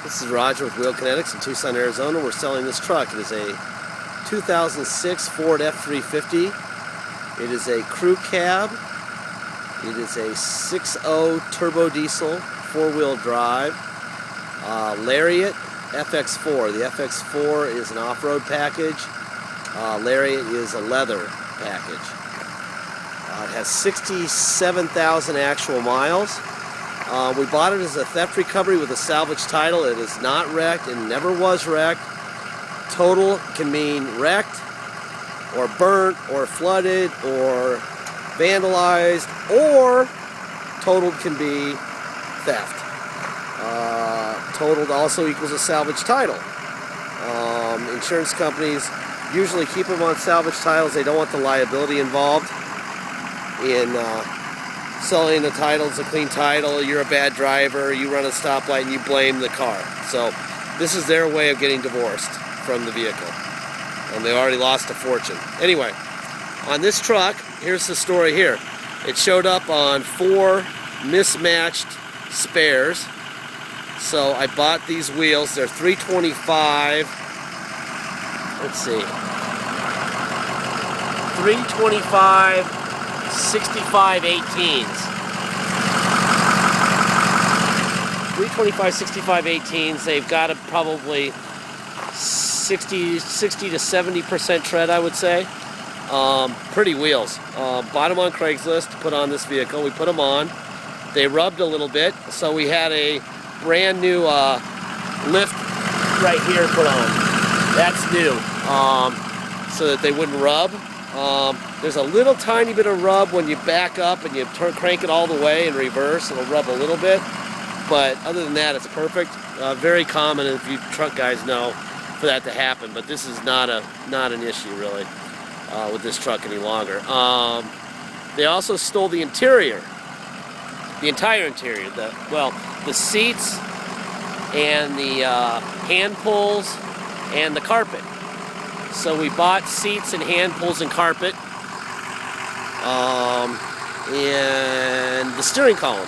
This is Roger with Wheel Kinetics in Tucson, Arizona. We're selling this truck. It is a 2006 Ford F350. It is a crew cab. It is a 6.0 turbo diesel, four-wheel drive, Lariat FX4. The FX4 is an off-road package. Lariat is a leather package. It has 67,000 actual miles. We bought it as a theft recovery with a salvage title. It is not wrecked and never was wrecked. Total can mean wrecked, or burnt, or flooded, or vandalized, or totaled can be theft. Totaled also equals a salvage title. Insurance companies usually keep them on salvage titles. They don't want the liability involved in selling the title. It's a clean title, you're a bad driver, you run a stoplight and you blame the car. So this is their way of getting divorced from the vehicle. And they already lost a fortune. Anyway, on this truck, here's the story here. It showed up on 4 mismatched spares. So I bought these wheels. They're 325, let's see, 325 65 18s. 325 65 18s. They've got a probably 60 to 70% tread, I would say. Pretty wheels. Bought them on Craigslist to put on this vehicle. We put them on. They rubbed a little bit, so we had a brand new lift right here put on. That's new, so that they wouldn't rub. There's a little tiny bit of rub when you back up and you crank it all the way in reverse. It'll rub a little bit, but other than that, it's perfect. Very common, if you truck guys know, for that to happen. But this is not an issue really with this truck any longer. They also stole the interior, the entire interior. The seats and the hand pulls and the carpet. So we bought seats and hand pulls and carpet, and the steering column.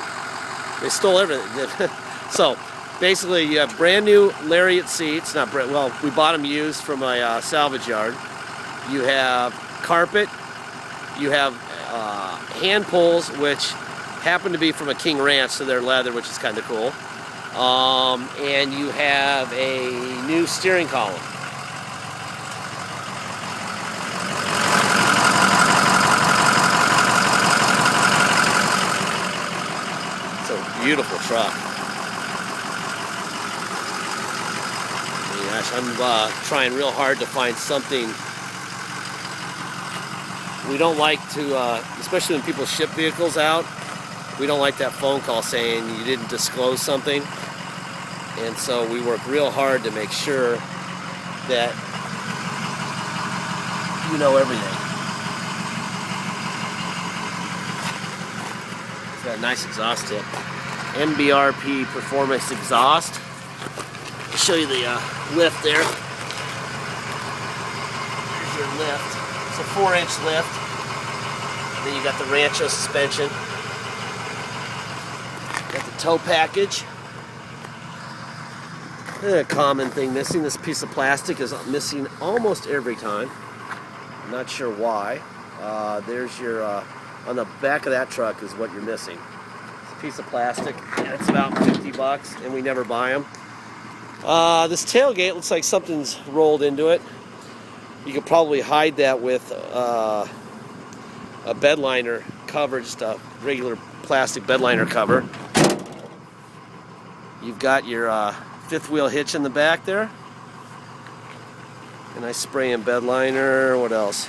They stole everything. So basically you have brand new Lariat seats, not brand, well, we bought them used from a salvage yard. You have carpet, you have hand pulls, which happen to be from a King Ranch, so they're leather, which is kind of cool. And you have a new steering column. Beautiful truck. Gosh, I'm trying real hard to find something. We don't like to, especially when people ship vehicles out, we don't like that phone call saying you didn't disclose something. And so we work real hard to make sure that you know everything. It's got a nice exhaust tip. MBRP Performance exhaust. I'll show you the lift there. Here's your lift. It's a 4-inch lift. Then you got the Rancho suspension. Got the tow package. A common thing missing. This piece of plastic is missing almost every time. I'm not sure why. There's your on the back of that truck is what you're missing. Piece of plastic, and it's about 50 bucks, and we never buy them. This tailgate looks like something's rolled into it. You could probably hide that with a bed liner cover, just a regular plastic bed liner cover. You've got your fifth wheel hitch in the back there, and I spray in bed liner. What else?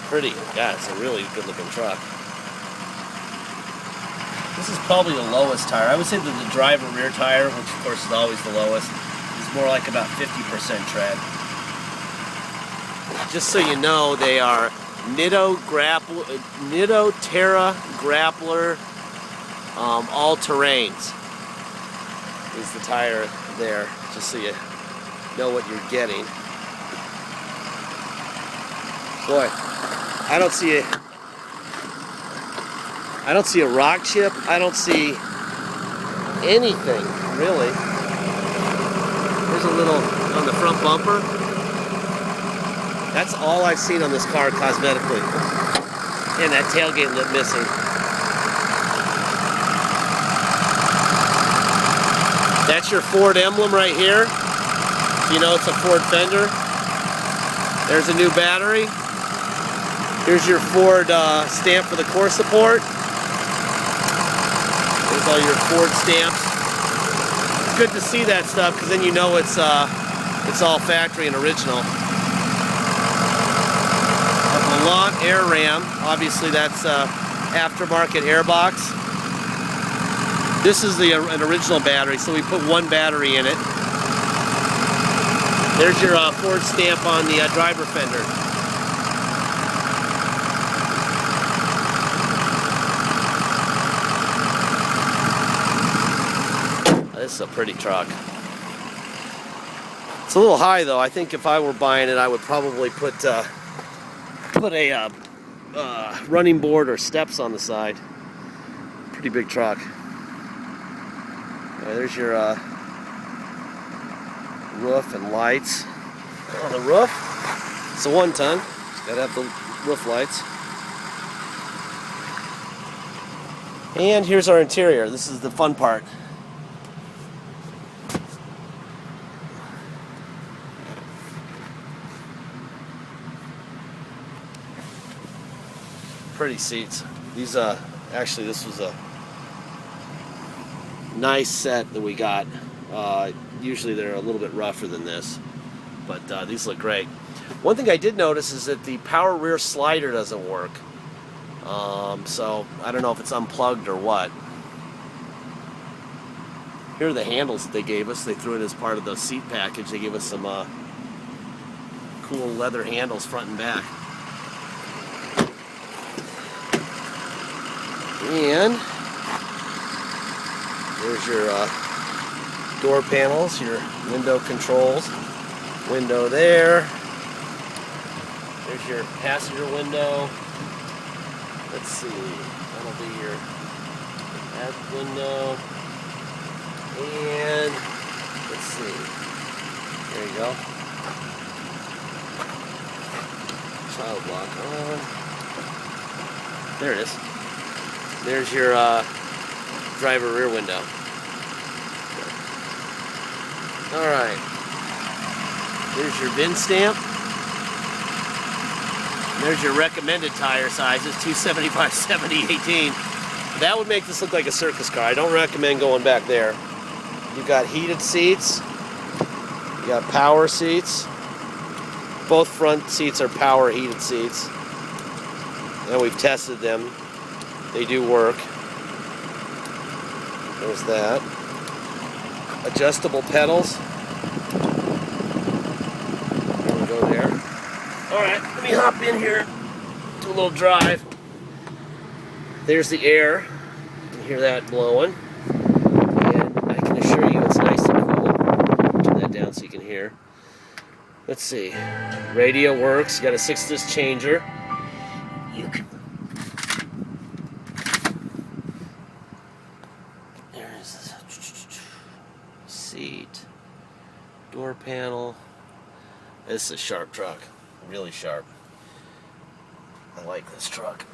Pretty. God, it's a really good looking truck. This is probably the lowest tire. I would say that the driver rear tire, which of course is always the lowest, is more like about 50% tread. Just so you know, they are Nitto Terra Grappler all-terrains is the tire there, just so you know what you're getting. Boy, I don't see I don't see a rock chip. I don't see anything, really. There's a little on the front bumper. That's all I've seen on this car cosmetically. And that tailgate lip missing. That's your Ford emblem right here. You know it's a Ford fender. There's a new battery. Here's your Ford stamp for the core support. There's all your Ford stamps. It's good to see that stuff because then you know it's all factory and original. A Volant air ram. Obviously that's aftermarket airbox. This is an original battery, so we put one battery in it. There's your Ford stamp on the driver fender. This is a pretty truck. It's a little high though. I think if I were buying it, I would probably put a running board or steps on the side. Pretty big truck. There's your roof and lights. On the roof, it's a 1 ton. It's gotta have the roof lights. And here's our interior. This is the fun part. Pretty seats. These actually this was a nice set that we got. Usually they're a little bit rougher than this, but these look great. One thing I did notice is that the power rear slider doesn't work. So I don't know if it's unplugged or what. Here are the handles that they gave us. They threw it as part of the seat package. They gave us some cool leather handles front and back. And there's your door panels, your window controls. Window there. There's your passenger window. Let's see, that'll be your that window. And let's see, there you go. Child lock on. There it is. There's your driver rear window. Alright. There's your VIN stamp. There's your recommended tire sizes, 275, 70, 18. That would make this look like a circus car. I don't recommend going back there. You've got heated seats. You got power seats. Both front seats are power heated seats. And we've tested them. They do work. There's that. Adjustable pedals. There we go there. Alright, let me hop in here. Do a little drive. There's the air. You can hear that blowing. And I can assure you it's nice and cool. Turn that down so you can hear. Let's see. Radio works. You got a 6-disc changer. You can. There's seat. Door panel. This is a sharp truck. Really sharp. I like this truck.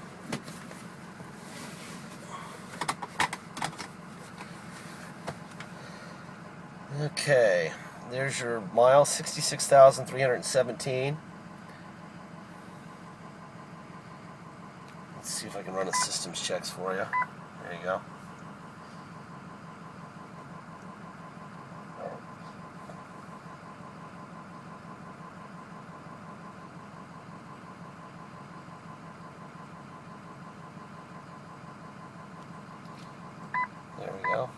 Okay, there's your miles, 66,317. Let's see if I can run a systems checks for you. There you go. There we go.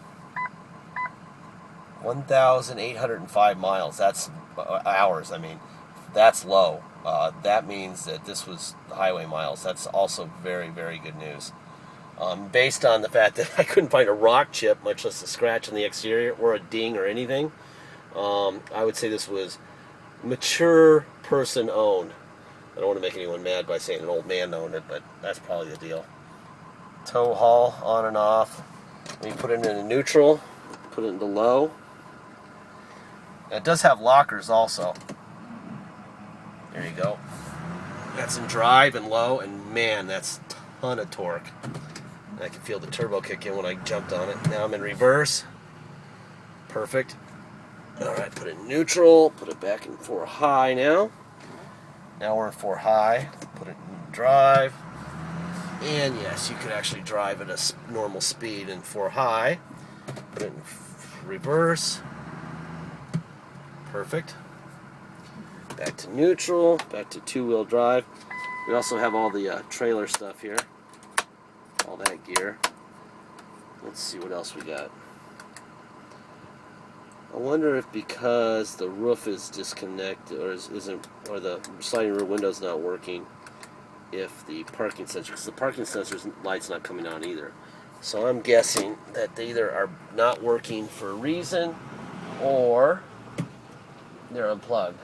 1,805 miles. That's hours. I mean, that's low. That means that this was highway miles. That's also very, very good news. Based on the fact that I couldn't find a rock chip, much less a scratch on the exterior or a ding or anything, I would say this was mature person owned. I don't want to make anyone mad by saying an old man owned it, but that's probably the deal. tow haul on and off. We put it into neutral, put it into low. It does have lockers also. There you go. That's in drive and low, and man, that's a ton of torque. I can feel the turbo kick in when I jumped on it. Now I'm in reverse. Perfect. Alright, put it in neutral, put it back in 4 high now. Now we're in 4 high. Put it in drive. And yes, you could actually drive at a normal speed in 4 high. Put it in reverse. Perfect. Back to neutral, back to 2-wheel drive. We also have all the trailer stuff here. All that gear. Let's see what else we got. I wonder if because the roof is disconnected or or the sliding rear window's not working, if the parking sensor, because the parking sensor's light's not coming on either. So I'm guessing that they either are not working for a reason or they're unplugged.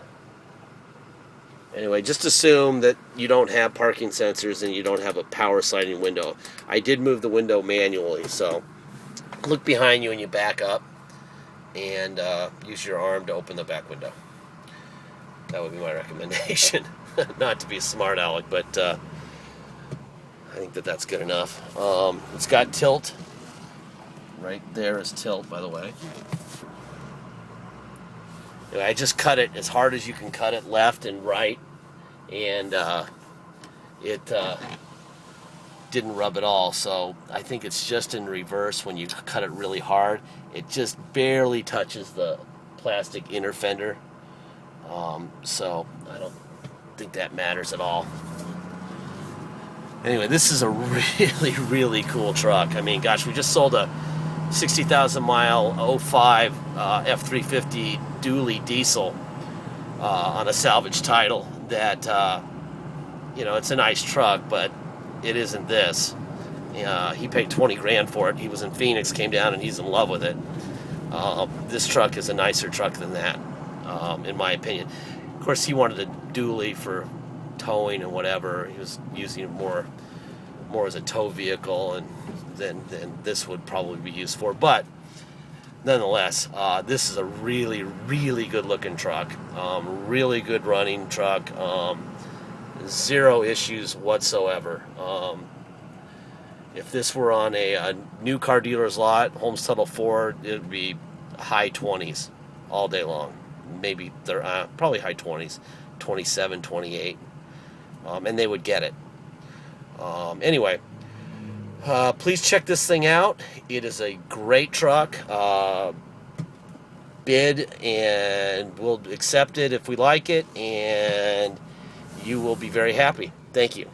Anyway, just assume that you don't have parking sensors and you don't have a power sliding window. I did move the window manually, so look behind you when you back up and use your arm to open the back window. That would be my recommendation. Not to be a smart aleck, but I think that that's good enough. It's got tilt. Right there is tilt, by the way. Anyway, I just cut it as hard as you can cut it, left and right, and it didn't rub at all. So I think it's just in reverse when you cut it really hard. It just barely touches the plastic inner fender. So I don't think that matters at all. Anyway, this is a really, really cool truck. I mean, gosh, we just sold a 60,000 mile 05 F350 dually diesel on a salvage title that, you know, it's a nice truck, but it isn't this. He paid 20 grand for it. He was in Phoenix, came down, and he's in love with it. This truck is a nicer truck than that, in my opinion. Of course, he wanted a dually for towing and whatever. He was using it more as a tow vehicle and than this would probably be used for. But nonetheless, this is a really, really good looking truck. Really good running truck. Zero issues whatsoever. If this were on a new car dealer's lot, Holmes Tuttle Ford, it would be high 20s all day long. Maybe they're probably high 20s, 27, 28, and they would get it. Anyway, please check this thing out. It is a great truck. Bid and we'll accept it if we like it, and you will be very happy. Thank you.